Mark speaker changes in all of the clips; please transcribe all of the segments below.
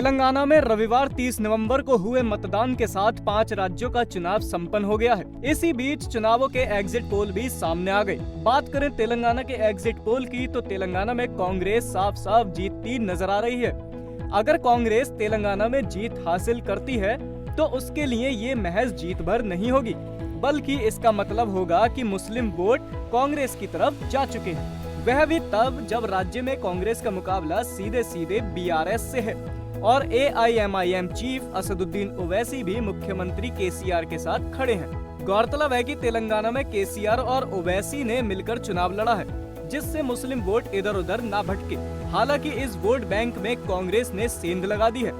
Speaker 1: तेलंगाना में रविवार 30 नवंबर को हुए मतदान के साथ 5 राज्यों का चुनाव संपन्न हो गया है। इसी बीच चुनावों के एग्जिट पोल भी सामने आ गए। बात करें तेलंगाना के एग्जिट पोल की तो तेलंगाना में कांग्रेस साफ साफ जीतती नजर आ रही है। अगर कांग्रेस तेलंगाना में जीत हासिल करती है तो उसके लिए ये महज जीत भर नहीं होगी, बल्कि इसका मतलब होगा कि मुस्लिम वोट कांग्रेस की तरफ जा चुके हैं। वह भी तब जब राज्य में कांग्रेस का मुकाबला सीधे सीधे बीआरएस से है और एआईएमआईएम चीफ असदुद्दीन ओवैसी भी मुख्यमंत्री केसीआर के साथ खड़े हैं। गौरतलब है कि तेलंगाना में केसीआर और ओवैसी ने मिलकर चुनाव लड़ा है, जिससे मुस्लिम वोट इधर उधर ना भटके। हालांकि इस वोट बैंक में कांग्रेस ने सेंध लगा दी है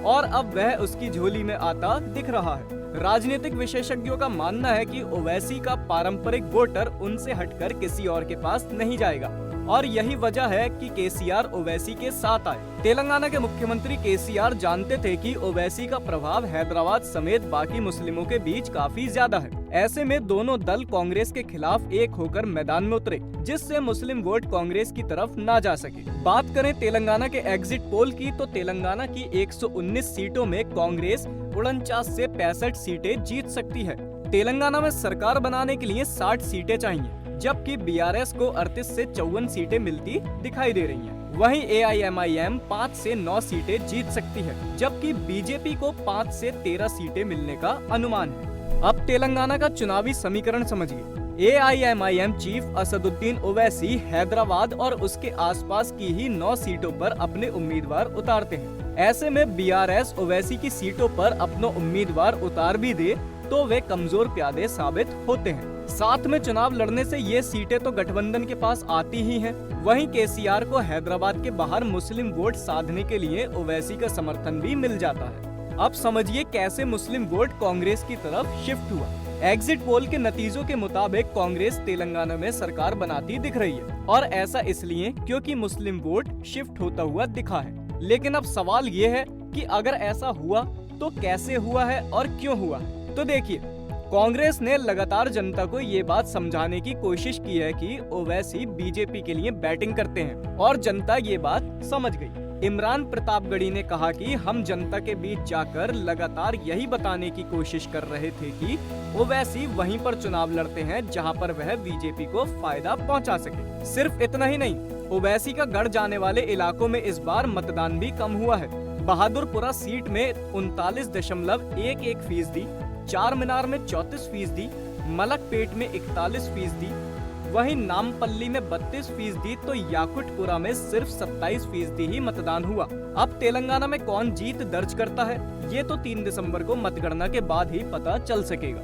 Speaker 1: और अब वह उसकी झोली में आता दिख रहा है। राजनीतिक विशेषज्ञों का मानना है कि ओवैसी का पारंपरिक वोटर उनसे हटकर किसी और के पास नहीं जाएगा और यही वजह है कि केसीआर ओवैसी के साथ आए। तेलंगाना के मुख्यमंत्री केसीआर जानते थे कि ओवैसी का प्रभाव हैदराबाद समेत बाकी मुस्लिमों के बीच काफी ज्यादा है। ऐसे में दोनों दल कांग्रेस के खिलाफ एक होकर मैदान में उतरे, जिससे मुस्लिम वोट कांग्रेस की तरफ ना जा सके। बात करें तेलंगाना के एग्जिट पोल की तो तेलंगाना की 119 सीटों में कांग्रेस 49 से 65 सीटें जीत सकती है। तेलंगाना में सरकार बनाने के लिए 60 सीटें चाहिए, जबकि बीआरएस को 38 से 54 सीटें मिलती दिखाई दे रही हैं। वहीं एआईएमआईएम 5 से 9 सीटें जीत सकती है, जबकि बीजेपी को 5 से 13 सीटें मिलने का अनुमान है। अब तेलंगाना का चुनावी समीकरण समझिए। एआईएमआईएम चीफ असदुद्दीन ओवैसी हैदराबाद और उसके आसपास की ही 9 सीटों पर अपने उम्मीदवार उतारते हैं। ऐसे में बीआरएस ओवैसी की सीटों पर अपना उम्मीदवार उतार भी दे तो वे कमजोर प्यादे साबित होते हैं। साथ में चुनाव लड़ने से ये सीटें तो गठबंधन के पास आती ही हैं। वहीं केसीआर को हैदराबाद के बाहर मुस्लिम वोट साधने के लिए ओवैसी का समर्थन भी मिल जाता है। अब समझिए कैसे मुस्लिम वोट कांग्रेस की तरफ शिफ्ट हुआ। एग्जिट पोल के नतीजों के मुताबिक कांग्रेस तेलंगाना में सरकार बनाती दिख रही है और ऐसा इसलिए क्योंकि मुस्लिम वोट शिफ्ट होता हुआ दिखा है। लेकिन अब सवाल ये है कि अगर ऐसा हुआ तो कैसे हुआ है और क्यों हुआ है। तो देखिए, कांग्रेस ने लगातार जनता को ये बात समझाने की कोशिश की है कि ओवैसी बीजेपी के लिए बैटिंग करते हैं और जनता ये बात समझ गई। इमरान प्रतापगढ़ी ने कहा कि हम जनता के बीच जाकर लगातार यही बताने की कोशिश कर रहे थे कि ओवैसी वहीं पर चुनाव लड़ते हैं जहां पर वह बीजेपी को फायदा पहुंचा सके। सिर्फ इतना ही नहीं, ओवैसी का गढ़ जाने वाले इलाकों में इस बार मतदान भी कम हुआ है। बहादुरपुरा सीट में 39.11%, चार मीनार में 34%, मलकपेट में 41%, वहीं नामपल्ली में 32% तो याकुटपुरा में सिर्फ 27% ही मतदान हुआ। अब तेलंगाना में कौन जीत दर्ज करता है, ये तो 3 दिसंबर को मतगणना के बाद ही पता चल सकेगा।